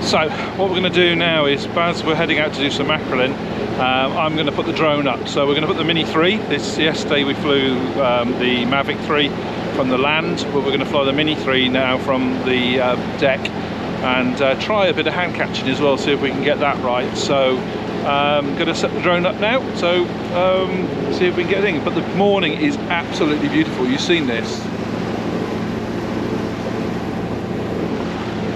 So what we're going to do now is, as we're heading out to do some mackerelling, I'm going to put the drone up. So we're going to put the Mini 3. Yesterday we flew the Mavic 3 from the land, but we're going to fly the Mini 3 now from the deck, and try a bit of hand catching as well, see if we can get that right. So I'm going to set the drone up now, so see if we can get it in. But the morning is absolutely beautiful. You've seen this.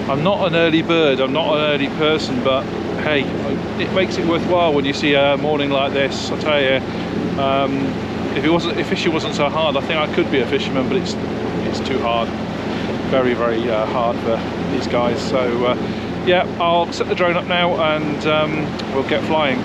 I'm not an early bird, I'm not an early person, but hey, it makes it worthwhile when you see a morning like this. I tell you, if fishing wasn't so hard, I think I could be a fisherman, but it's too hard, very hard for these guys. So yeah, I'll set the drone up now and we'll get flying.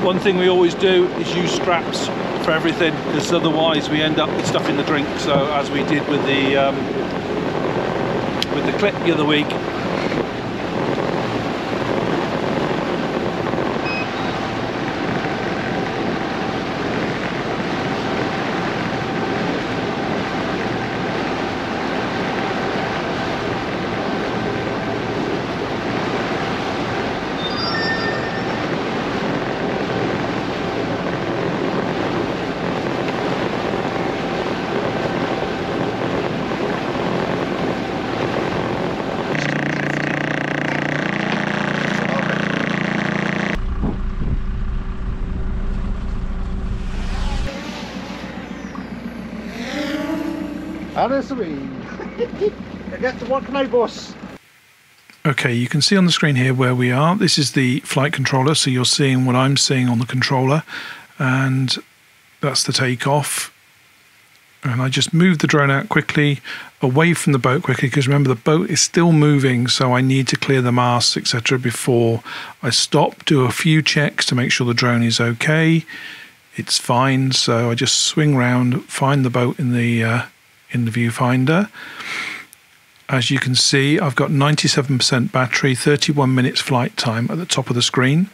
One thing we always do is use straps for everything, because otherwise we end up with stuff in the drink. So as we did with the clip the other week. Okay, you can see on the screen here where we are. This is the flight controller, so you're seeing what I'm seeing on the controller, and that's the takeoff. And I just moved the drone out quickly, away from the boat quickly, because remember the boat is still moving, so I need to clear the masts, etc. before I stop, do a few checks to make sure the drone is okay. It's fine, so I just swing round, find the boat in the viewfinder. As you can see, I've got 97% battery, 31 minutes flight time at the top of the screen.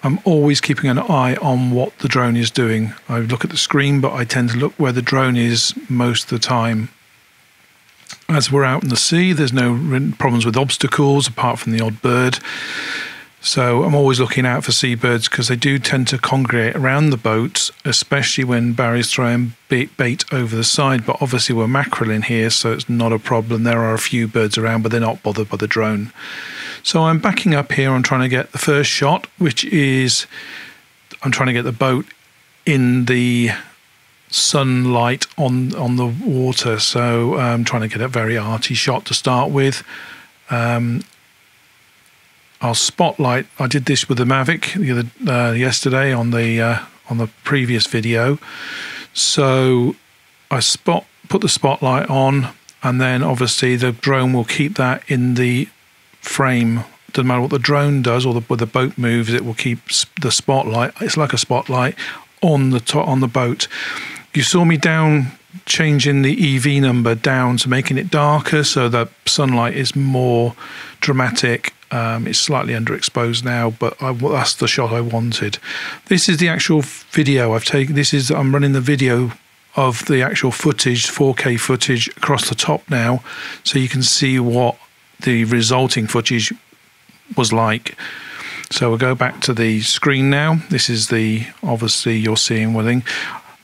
I'm always keeping an eye on what the drone is doing. I look at the screen, but I tend to look where the drone is most of the time. As we're out in the sea, there's no problems with obstacles apart from the odd bird. So I'm always looking out for seabirds, because they do tend to congregate around the boat, especially when Barry's throwing bait over the side. But obviously we're mackerel in here, so it's not a problem. There are a few birds around, but they're not bothered by the drone. So I'm backing up here. I'm trying to get the first shot, which is I'm trying to get the boat in the sunlight on the water. So I'm trying to get a very arty shot to start with. I'll spotlight. I did this with the Mavic yesterday on the previous video. So I put the spotlight on, and then obviously the drone will keep that in the frame. Doesn't matter what the drone does or the boat moves, it will keep the spotlight. It's like a spotlight on the boat. You saw me changing the EV number down to making it darker, so the sunlight is more dramatic. It's slightly underexposed now, but that's the shot I wanted. This is the actual video I've taken. I'm running the video of the actual footage, 4K footage across the top now, so you can see what the resulting footage was like. So we'll go back to the screen now. This is obviously you're seeing one thing.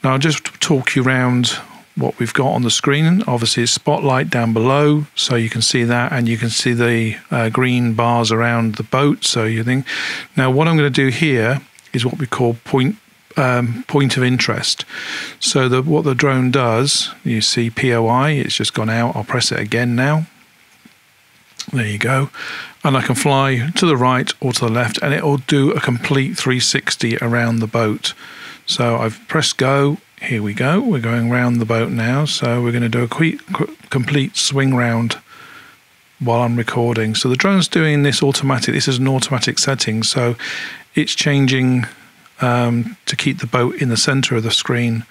Now I'll just talk you around what we've got on the screen. Obviously it's spotlight down below, so you can see that, and you can see the green bars around the boat. So you think, now what I'm going to do here is what we call point of interest. So what the drone does, you see POI, it's just gone out. I'll press it again now. There you go. And I can fly to the right or to the left, and it will do a complete 360 around the boat. So I've pressed go. Here we go. We're going around the boat now. So we're going to do a complete swing round while I'm recording. So the drone's doing this automatic. This is an automatic setting. So it's changing to keep the boat in the center of the screen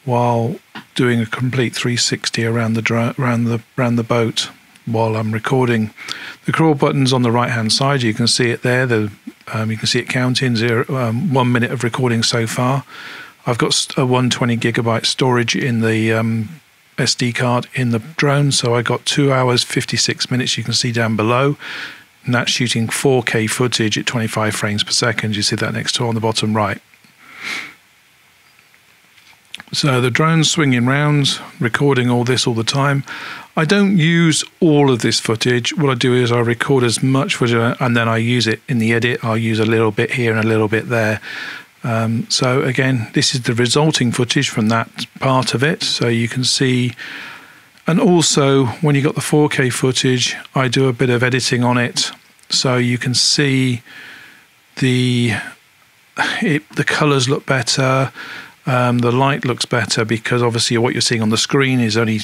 while doing a complete 360 around the boat while I'm recording. The crawl button's on the right hand side. You can see it there. You can see it counting 1 minute of recording so far. I've got a 120 gigabyte storage in the SD card in the drone, so I got 2 hours 56 minutes. You can see down below, and that's shooting 4K footage at 25 frames per second. You see that next to on the bottom right. So the drone's swinging round, recording all this all the time. I don't use all of this footage. What I do is I record as much footage and then I use it in the edit. I'll use a little bit here and a little bit there. So again, this is the resulting footage from that part of it. So you can see, and also when you got the 4K footage, I do a bit of editing on it. So you can see the colors look better. The light looks better because obviously what you're seeing on the screen is only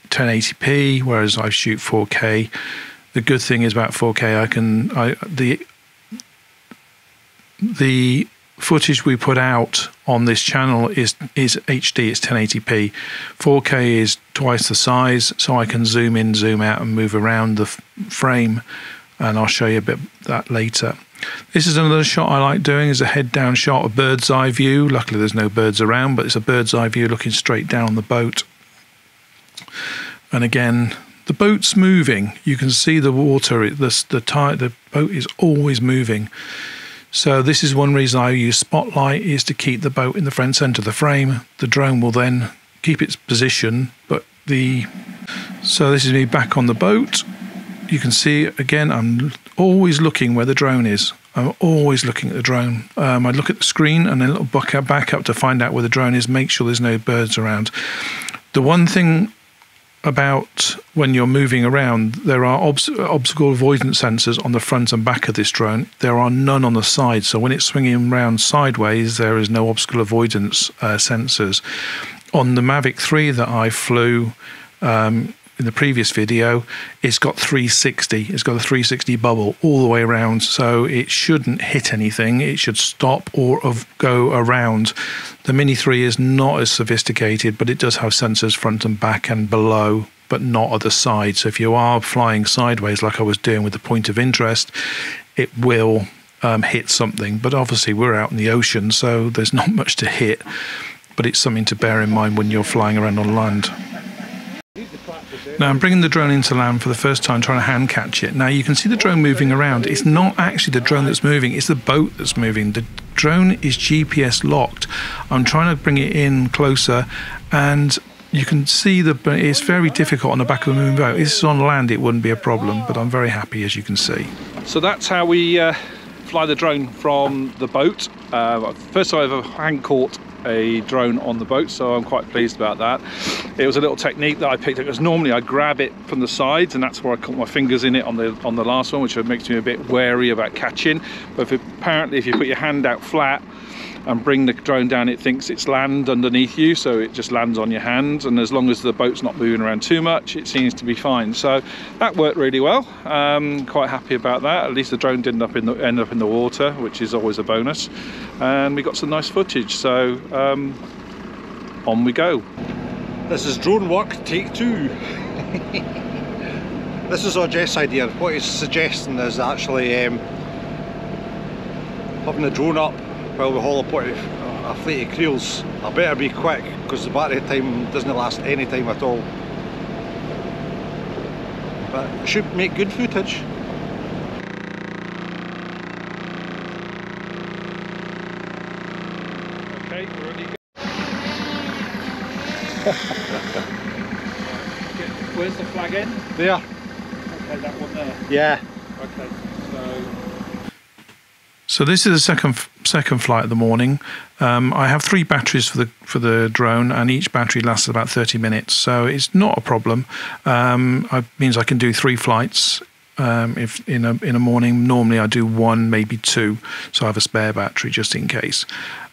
1080p, whereas I shoot 4K. The good thing is about 4K, the footage we put out on this channel is HD, it's 1080p. 4K is twice the size, so I can zoom in, zoom out, and move around the frame, and I'll show you a bit of that later. This is another shot I like doing, is a head-down shot, a bird's eye view. Luckily there's no birds around, but it's a bird's eye view looking straight down on the boat. And again, the boat's moving. You can see the water, the boat is always moving. So this is one reason I use spotlight, is to keep the boat in the front center of the frame. The drone will then keep its position, so this is me back on the boat. You can see again, I'm always looking where the drone is. I'm always looking at the drone. I look at the screen and then look back up to find out where the drone is, make sure there's no birds around. The one thing about when you're moving around, there are obstacle avoidance sensors on the front and back of this drone. There are none on the side, so when it's swinging around sideways, there is no obstacle avoidance sensors. On the Mavic 3 that I flew in the previous video, it's got 360. It's got a 360 bubble all the way around, so it shouldn't hit anything. It should stop or go around. The Mini 3 is not as sophisticated, but it does have sensors front and back and below, but not at the side. So if you are flying sideways like I was doing with the point of interest, it will hit something. But obviously we're out in the ocean, so there's not much to hit, but it's something to bear in mind when you're flying around on land. Now I'm bringing the drone into land for the first time, trying to hand catch it. Now you can see the drone moving around. It's not actually the drone that's moving, it's the boat that's moving. The drone is GPS locked. I'm trying to bring it in closer, and you can see it's very difficult on the back of a moving boat. If this is on land, it wouldn't be a problem, but I'm very happy, as you can see. So that's how we fly the drone from the boat. First time I've ever hand caught a drone on the boat, so I'm quite pleased about that. It was a little technique that I picked up, because normally I grab it from the sides, and that's where I caught my fingers in it on the last one, which makes me a bit wary about catching. But apparently if you put your hand out flat and bring the drone down, it thinks it's land underneath you, so it just lands on your hand, and as long as the boat's not moving around too much, it seems to be fine. So that worked really well. Quite happy about that. At least the drone didn't end up in the water, which is always a bonus, and we got some nice footage. So on we go. This is drone work take 2. This is our Jeff's idea. What he's suggesting is actually having the drone up while we haul a fleet of creels. I better be quick, because the battery time doesn't last any time at all. But it should make good footage. Okay, we're ready to go. Where's the flag end? There. Okay, that one there. Yeah. Okay, so this is the second flight of the morning. I have 3 batteries for the drone, and each battery lasts about 30 minutes, so it's not a problem. It means I can do 3 flights if in a morning. Normally I do 1, maybe 2, so I have a spare battery just in case.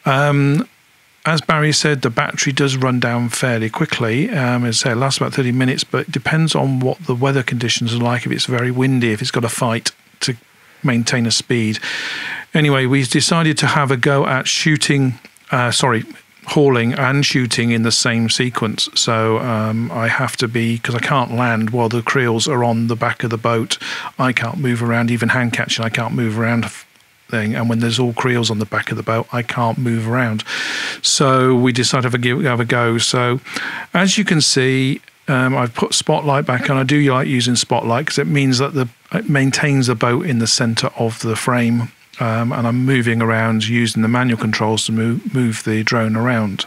As Barry said, the battery does run down fairly quickly. As I say, it lasts about 30 minutes, but it depends on what the weather conditions are like. If it's very windy, if it's got to fight to maintain a speed. Anyway, we decided to have a go at shooting, hauling and shooting in the same sequence. So I have to be, because I can't land while the creels are on the back of the boat. I can't move around, even hand catching, I can't move around thing. And when there's all creels on the back of the boat, I can't move around. So we decided to have a go. So as you can see, I've put spotlight back, and I do like using spotlight because it means that it maintains the boat in the center of the frame. And I'm moving around using the manual controls to move the drone around.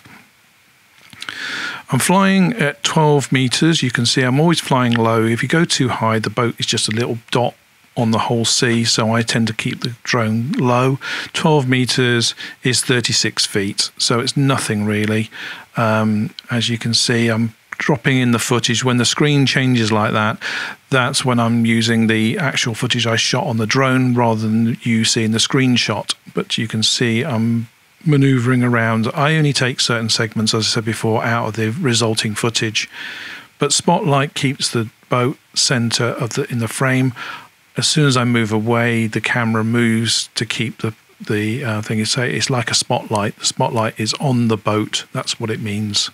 I'm flying at 12 meters. You can see I'm always flying low. If you go too high, the boat is just a little dot on the whole sea, so I tend to keep the drone low. 12 meters is 36 feet, so it's nothing really. As you can see, I'm dropping in the footage. When the screen changes like that, that's when I'm using the actual footage I shot on the drone rather than you seeing the screenshot. But you can see I'm maneuvering around. I only take certain segments, as I said before, out of the resulting footage. But spotlight keeps the boat center in the frame. As soon as I move away, the camera moves to keep the thing. It's like a spotlight. The spotlight is on the boat. That's what it means.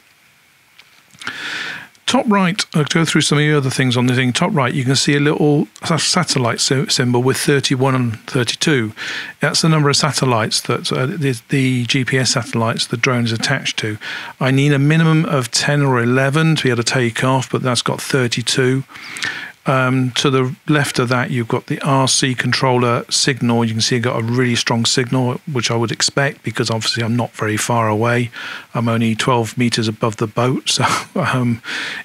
Top right, I'll go through some of the other things on the thing. Top right, you can see a little satellite symbol with 31 and 32. That's the number of satellites that the GPS satellites the drone is attached to. I need a minimum of 10 or 11 to be able to take off, but that's got 32. To the left of that, you've got the RC controller signal. You can see I've got a really strong signal, which I would expect because obviously I'm not very far away. I'm only 12 meters above the boat, so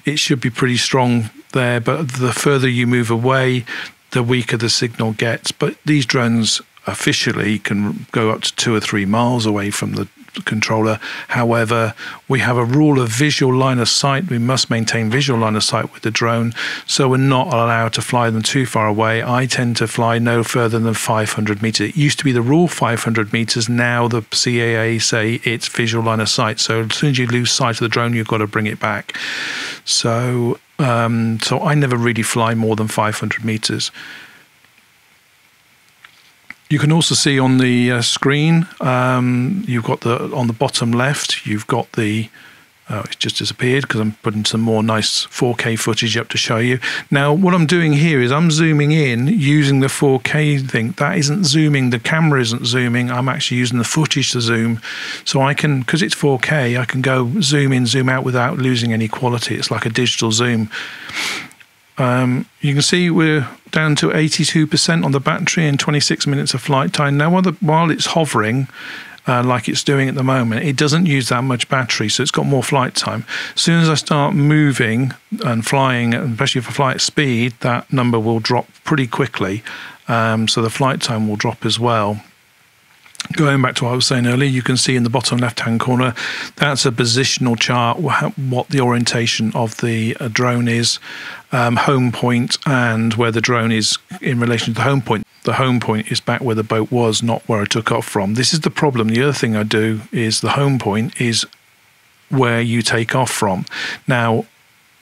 it should be pretty strong there. But the further you move away, the weaker the signal gets. But these drones officially can go up to 2 or 3 miles away from the controller. However, we have a rule of visual line of sight. We must maintain visual line of sight with the drone, so we're not allowed to fly them too far away. I tend to fly no further than 500 meters. It used to be the rule 500 meters. Now the CAA say it's visual line of sight. So as soon as you lose sight of the drone, you've got to bring it back. So I never really fly more than 500 meters. You can also see on the screen, you've got on the bottom left, you've got it's just disappeared because I'm putting some more nice 4K footage up to show you. Now, what I'm doing here is I'm zooming in using the 4K thing. That isn't zooming, the camera isn't zooming, I'm actually using the footage to zoom. So I can, because it's 4K, I can go zoom in, zoom out without losing any quality. It's like a digital zoom. You can see we're down to 82% on the battery and 26 minutes of flight time. Now, while it's hovering, like it's doing at the moment, it doesn't use that much battery, so it's got more flight time. As soon as I start moving and flying, especially for flight speed, that number will drop pretty quickly. So the flight time will drop as well. Going back to what I was saying earlier, you can see in the bottom left-hand corner, that's a positional chart, what the orientation of the drone is, home point, and where the drone is in relation to the home point. The home point is back where the boat was, not where I took off from. This is the problem. The other thing I do is the home point is where you take off from. Now,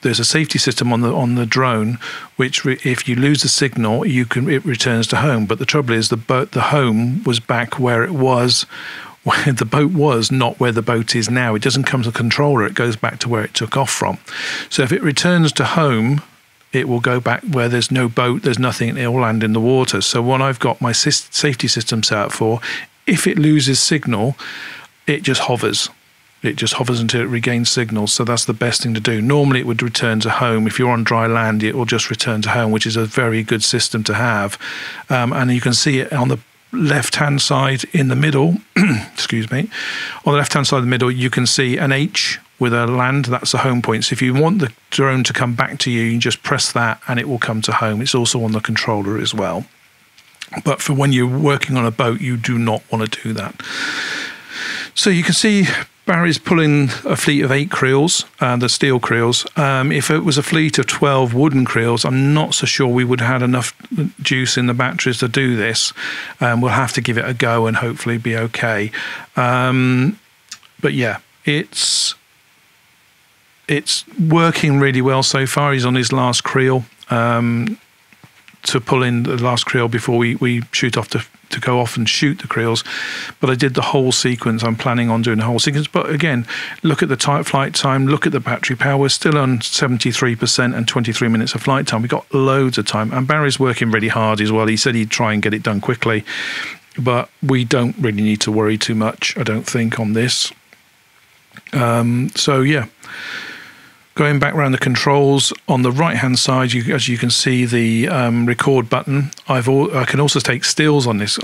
there's a safety system on the drone, which if you lose the signal, it returns to home. But the trouble is the home was back where it was, where the boat was, not where the boat is now. It doesn't come to the controller, it goes back to where it took off from. So if it returns to home, it will go back where there's no boat, there's nothing, and it will land in the water. So when I've got my safety system set up for, if it loses signal, it just hovers. It just hovers until it regains signal. So that's the best thing to do. Normally it would return to home. If you're on dry land, it will just return to home, which is a very good system to have. And you can see it on the left-hand side in the middle. Excuse me. On the left-hand side of the middle, you can see an H with a land. That's a home point. So if you want the drone to come back to you, you just press that and it will come to home. It's also on the controller as well. But for when you're working on a boat, you do not want to do that. So you can see Barry's pulling a fleet of 8 creels, the steel creels. If it was a fleet of 12 wooden creels, I'm not so sure we would have had enough juice in the batteries to do this. We'll have to give it a go and hopefully be okay. But yeah, it's working really well so far. He's on his last creel to pull in the last creel before we shoot off to to go off and shoot the Creels, but I did the whole sequence. I'm planning on doing the whole sequence. But again, look at the flight time, look at the battery power. We're still on 73% and 23 minutes of flight time. We've got loads of time. And Barry's working really hard as well. He said he'd try and get it done quickly, but we don't really need to worry too much, I don't think, on this. So yeah. Going back around the controls, on the right hand side, as you can see the record button. I can also take stills on this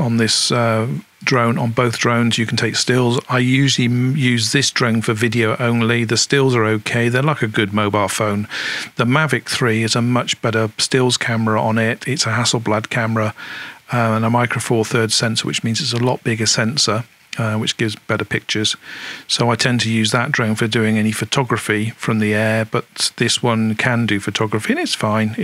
drone. On both drones you can take stills. I usually use this drone for video only. The stills are okay, they're like a good mobile phone. The Mavic 3 is a much better stills camera on it. It's a Hasselblad camera and a Micro Four Thirds sensor, which means it's a lot bigger sensor. Which gives better pictures. So I tend to use that drone for doing any photography from the air, but this one can do photography and it's fine.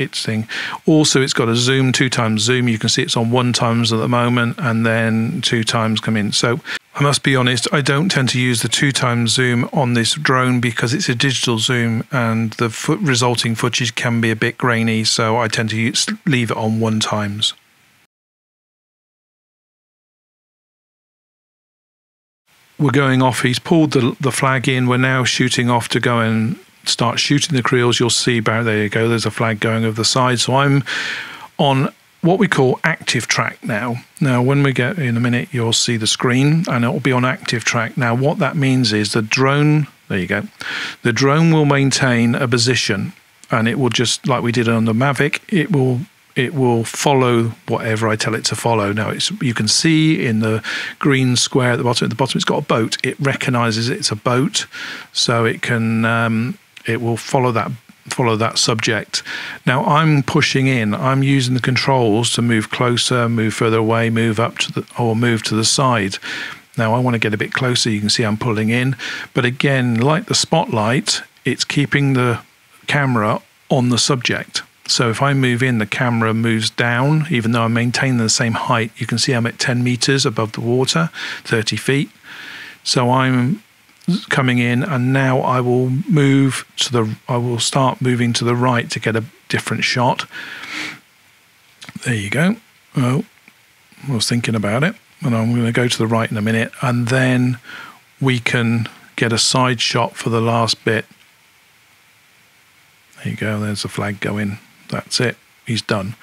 Also, it's got a zoom, 2x zoom. You can see it's on 1x at the moment and then 2x come in. So I must be honest, I don't tend to use the 2x zoom on this drone because it's a digital zoom and the resulting footage can be a bit grainy. So I tend to leave it on 1x. We're going off. He's pulled the flag in. We're now shooting off to go and start shooting the Creels. You'll see about there you go. There's a flag going over the side. So I'm on what we call active track now. Now, when we get in a minute, you'll see the screen and it will be on active track. Now, what that means is the drone. There you go. The drone will maintain a position, and it will just like we did on the Mavic. It will follow whatever I tell it to follow. Now, you can see in the green square at the bottom. It's got a boat. It recognises it's a boat, so it can it will follow that subject. Now, I'm pushing in. I'm using the controls to move closer, move further away, move up or move to the side. Now, I want to get a bit closer. You can see I'm pulling in, but again, like the spotlight, it's keeping the camera on the subject. So if I move in, the camera moves down, even though I'm maintaining the same height. You can see I'm at 10 meters above the water, 30 feet. So I'm coming in, and now I will start moving to the right to get a different shot. There you go. Oh, I was thinking about it, and I'm going to go to the right in a minute, and then we can get a side shot for the last bit. There you go. There's the flag going. That's it. He's done.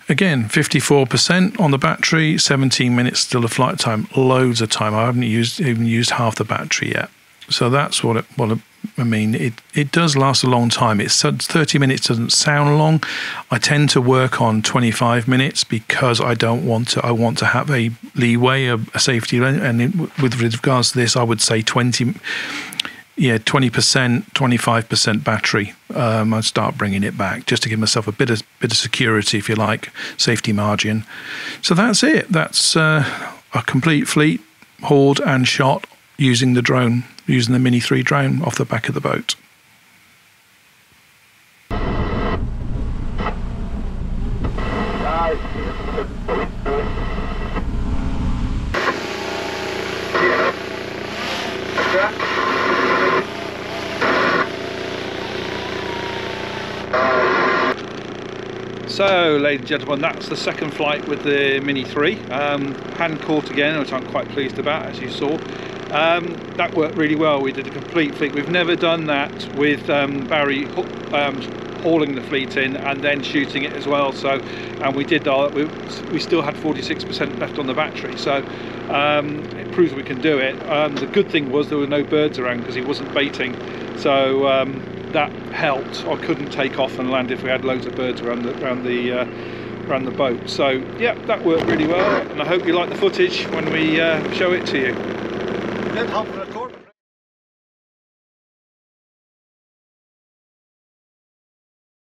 Again, 54% on the battery, 17 minutes still of flight time. Loads of time. I haven't even used half the battery yet. So that's what I mean. It does last a long time. 30 minutes doesn't sound long. I tend to work on 25 minutes because I want to have a leeway, a safety, and with regards to this, I would say 20%, 25% battery. I'd start bringing it back just to give myself a bit of security, if you like, safety margin. So that's it. That's a complete fleet hauled and shot using the drone, using the Mini 3 drone off the back of the boat. So, ladies and gentlemen, that's the second flight with the Mini 3. Hand caught again, which I'm quite pleased about, as you saw. That worked really well. We did a complete fleet. We've never done that with Barry hauling the fleet in and then shooting it as well. So, and we did. We still had 46% left on the battery. So it proves we can do it. The good thing was there were no birds around because he wasn't baiting. So that helped. I couldn't take off and land if we had loads of birds around the boat. So yeah, that worked really well, and I hope you like the footage when we show it to you.